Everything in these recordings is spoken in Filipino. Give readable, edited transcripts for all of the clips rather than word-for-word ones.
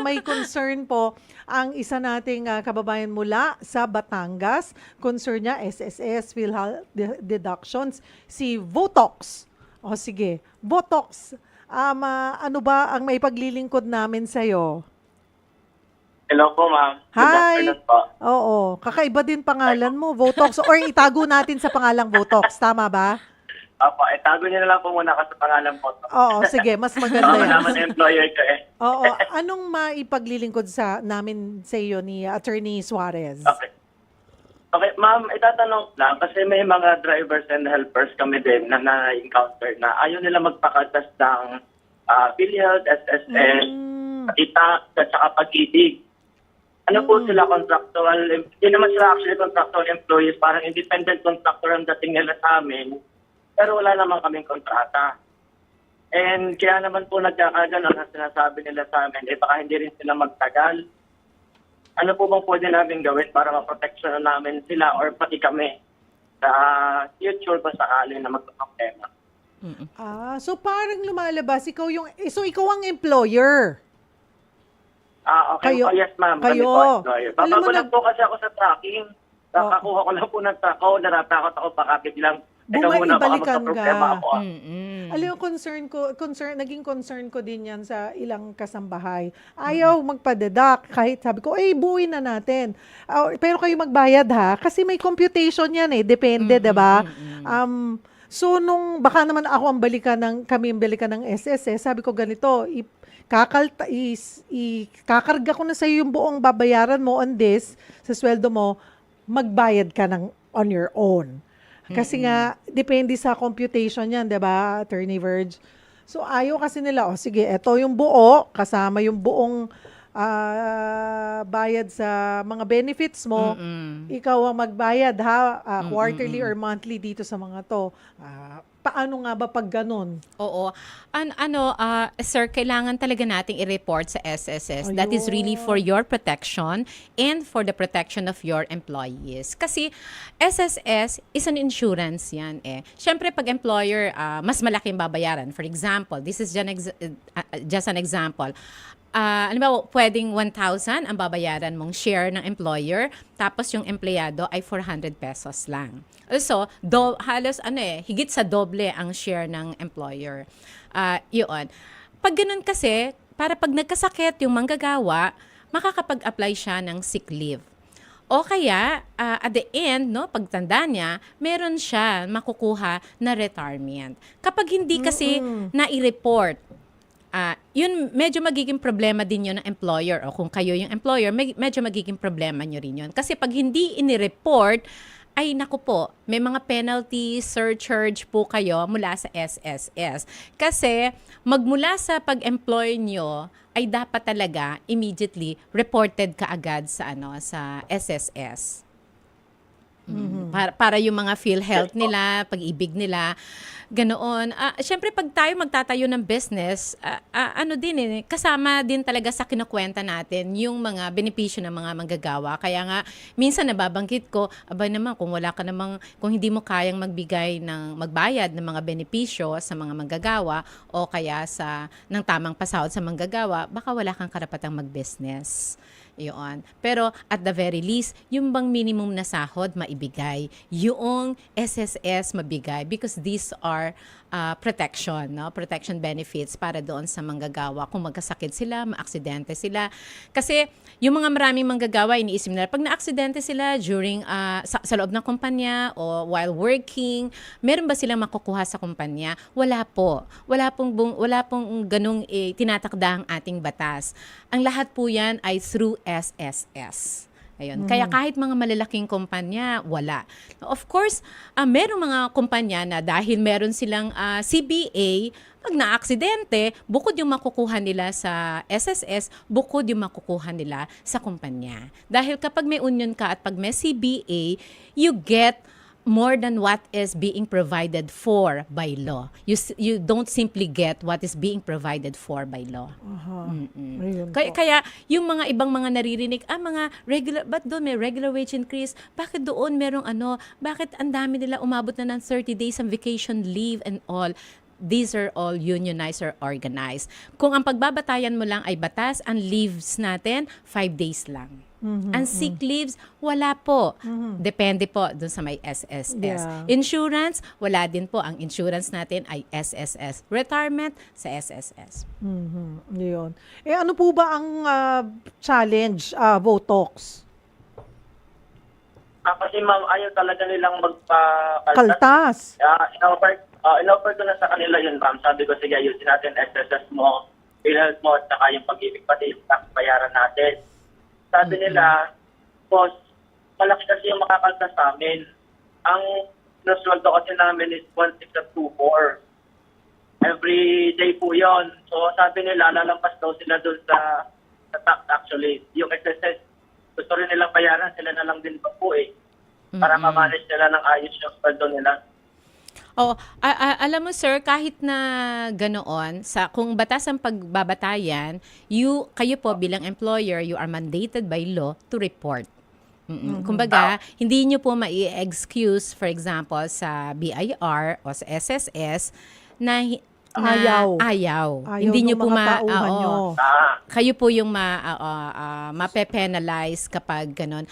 May concern po ang isa nating kababayan mula sa Batangas. Concern niya SSS, PhilHealth deductions, si Votox. O sige, Botox. Ano ba ang may paglilingkod namin sa'yo? Hello po, ma'am. Good Hi! afternoon po. Oo, kakaiba din pangalan mo, Votox. Or itago natin sa pangalang Votox, tama ba? Opo, itago niyo na lang po muna kasi pangalan po. Oo, sige, mas maganda Ako yan. naman ang employer ko eh. Oo, anong maipaglilingkod namin sa iyo ni Attorney Suarez? Okay. Okay, ma'am, itatanong lang kasi may mga drivers and helpers kami din na na-encounter na ayaw nila magpakatas ng PhilHealth, SSS, itak, at saka pag-ibig. Ano po sila contractual, hindi naman sila actually contractual employees, parang independent contractor ang dating nila sa amin, pero wala naman kaming kontrata. And kaya naman po nagkakaganon ang sinasabi nila sa amin, baka hindi rin sila magtagal. Ano po bang pwede namin gawin para maproteksyon namin sila or pati kami sa future ba sakali na magkaproblema? So parang lumalabas, ikaw ang employer. Okay. Kayo- Yes, ma'am. kayo. Kami po, employer. Alam mo, Babago lang po kasi ako sa tracking. Nakakuha ko lang po ng truck ko. Naratakot ako baka biglang Ibalikan magkaproblema ka. ako. Alam mo, naging concern ko din yan sa ilang kasambahay. Ayaw magpa-deduct. Kahit sabi ko, buuin na natin. Pero kayo magbayad ha. Kasi may computation yan depende, diba? So, baka naman ako kami ang balikan ng SSS, sabi ko ganito, kakarga ko na sa yung buong babayaran mo on this, sa sweldo mo, magbayad ka on your own. Kasi nga, depende sa computation yan, di ba, Attorney Verge? So, ayaw kasi nila, sige, eto yung buo, kasama yung buong bayad sa mga benefits mo, ikaw ang magbayad, quarterly or monthly dito sa mga to. Paano nga ba pag ganun? Oo. Sir, kailangan talaga nating i-report sa SSS. That is really for your protection and for the protection of your employees. Kasi SSS is an insurance yan Siyempre, pag employer, mas malaking babayaran. For example, this is just an example. Pwedeng 1,000 ang babayaran mong share ng employer, tapos yung empleyado ay 400 pesos lang. Also, halos higit sa doble ang share ng employer. Yun. Pag ganun kasi, para pag nagkasakit yung manggagawa, makakapag-apply siya ng sick leave. O kaya, at the end, pagtanda niya, meron siya makukuha na retirement. Kapag hindi kasi na-report, yun medyo magiging problema din yun ng employer. O kung kayo yung employer, medyo magiging problema nyo rin yun. Kasi pag hindi inireport, ay naku po, may mga penalty, surcharge po kayo mula sa SSS. Kasi magmula sa pag-employ nyo, ay dapat talaga immediately reported kaagad sa sa SSS. Para yung mga PhilHealth nila, pag-ibig nila, ganoon. Siyempre, pag tayo magtatayo ng business, kasama din talaga sa kinukwenta natin yung mga benepisyo ng mga manggagawa. Kaya nga, minsan nababanggit ko, naman, kung hindi mo kayang magbayad ng mga benepisyo sa mga manggagawa o kaya ng tamang pasahod sa manggagawa, baka wala kang karapatang mag-business. Yun. Pero at the very least, yung bang minimum na sahod maibigay, yung SSS mabigay because these are protection benefits para doon sa manggagawa. Kung magkasakit sila, maaksidente sila. Kasi yung mga maraming manggagawa, iniisip nila, pag naaksidente sila during sa loob ng kumpanya o while working, meron ba silang makukuha sa kumpanya? Wala po. Wala pong ganung tinatakda ang ating batas. Ang lahat po yan ay through SSS. Ayun. Kaya kahit mga malalaking kumpanya, wala. Of course, merong mga kumpanya na dahil meron silang CBA, pag na-aksidente, bukod yung makukuha nila sa SSS, bukod yung makukuha nila sa kumpanya. Dahil kapag may union ka at pag may CBA, you get more than what is being provided for by law. You don't simply get what is being provided for by law. Ayun po. Kaya yung mga ibang mga naririnig, ba't doon may regular wage increase? Bakit doon merong bakit ang dami nila umabot na ng 30 days ang vacation leave and all? these are all unionized or organized. Kung ang pagbabatayan mo lang ay batas, ang leaves natin 5 days lang. Ang sick leaves, wala po. Depende po dun sa may SSS. Yeah. Insurance, wala din po. Ang insurance natin ay SSS. Retirement sa SSS. Yun. Ano po ba ang challenge, Votox? Kasi ma'am, ayaw talaga nilang magpakaltas. Kaltas. In-offer ko na sa kanila yun, ma'am. Sabi ko, sige, ayusin natin SSS mo, PhilHealth mo, at saka yung pag-ibig, pati yung tax bayaran natin. Sabi nila, boss, malaki kasi yung makakaltas sa amin. Ang sinusweldo kasi namin is 1.6 at 2.4. Every day po yon. So sabi nila, lalampas daw sila dun sa tax actually. Yung SSS, gusto rin nilang bayaran, sila na lang din pa po eh. Para ma-manage nila ng ayos yung sweldo nila. Oh, alam mo sir, kahit na ganoon, kung batas ang pagbabatayan, kayo po bilang employer, you are mandated by law to report. Kumbaga, hindi nyo po mai-excuse, for example, sa BIR o sa SSS na ayaw. Hindi nyo ng po mga tauhan nyo. Kayo po yung mape-penalize kapag ganun.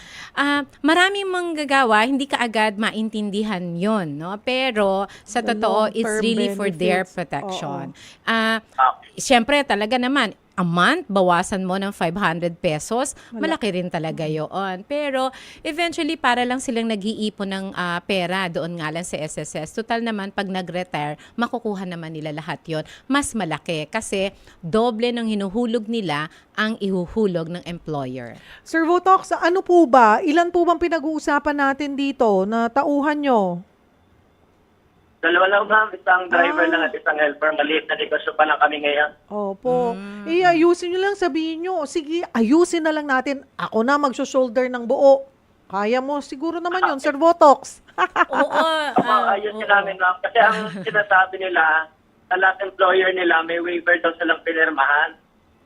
Maraming manggagawa, hindi ka agad maintindihan yon, no? Pero sa The totoo, it's long-term really for their benefits. protection. Siyempre, talaga naman, a month, bawasan mo ng 500 pesos, malaki rin talaga yun. Pero eventually, para lang silang nag-iipon ng pera doon nga lang sa SSS. Total naman, pag nag-retire, makukuha naman nila lahat yon. Mas malaki kasi doble ng hinuhulog nila ang ihuhulog ng employer. Sir Votox, ano po ba? Ilan po bang pinag-uusapan natin dito na tauhan nyo? Dalawa lang ma'am, isang driver lang at isang helper. Maliit na negosyo pa lang kami ngayon. Opo. Ayusin nyo lang, sabihin nyo, sige, ayusin na lang natin. Ako na magso-shoulder ng buo. Kaya mo siguro naman yun, Sir Votox. Oo. Ayusin namin ma'am. Kasi ang sinasabi nila, sa last employer nila, may waiver daw silang pinirmahan.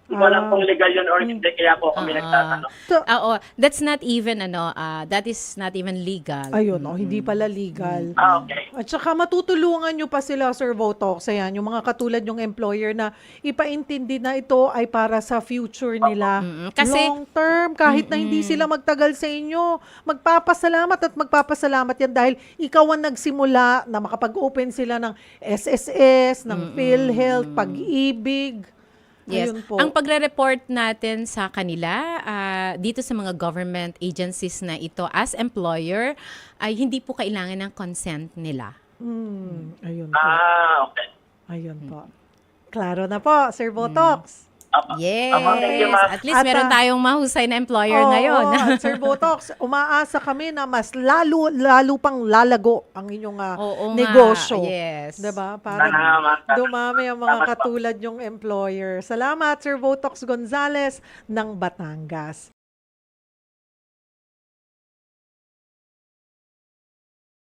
Hindi ko alam kung legal yun or hindi, kaya po kami nagtatanong. Oo, that's not even that is not even legal. Ayun, hindi pala legal. Okay. At saka matutulungan nyo pa sila, Sir Votox, ayan, yung mga katulad yung employer na ipaintindi na ito ay para sa future nila. Kasi long term, kahit na hindi sila magtagal sa inyo, magpapasalamat at magpapasalamat yan dahil ikaw ang nagsimula na makapag-open sila ng SSS, ng PhilHealth, Pag-ibig. Yes. Ayun po. Ang pagre-report natin sa kanila, dito sa mga government agencies na ito as employer, ay hindi po kailangan ng consent nila. Ayun po. Okay. Ayun po. Klaro na po, Sir Votox. Yes. Thank you, ma'am. At least meron tayong mahusay na employer ngayon. At Sir Votox, umaasa kami na mas lalo pang lalago ang inyong Oo nga, negosyo. yes. Diba? Para dumami ang mga katulad yung employer. Salamat, Sir Votox Gonzales ng Batangas.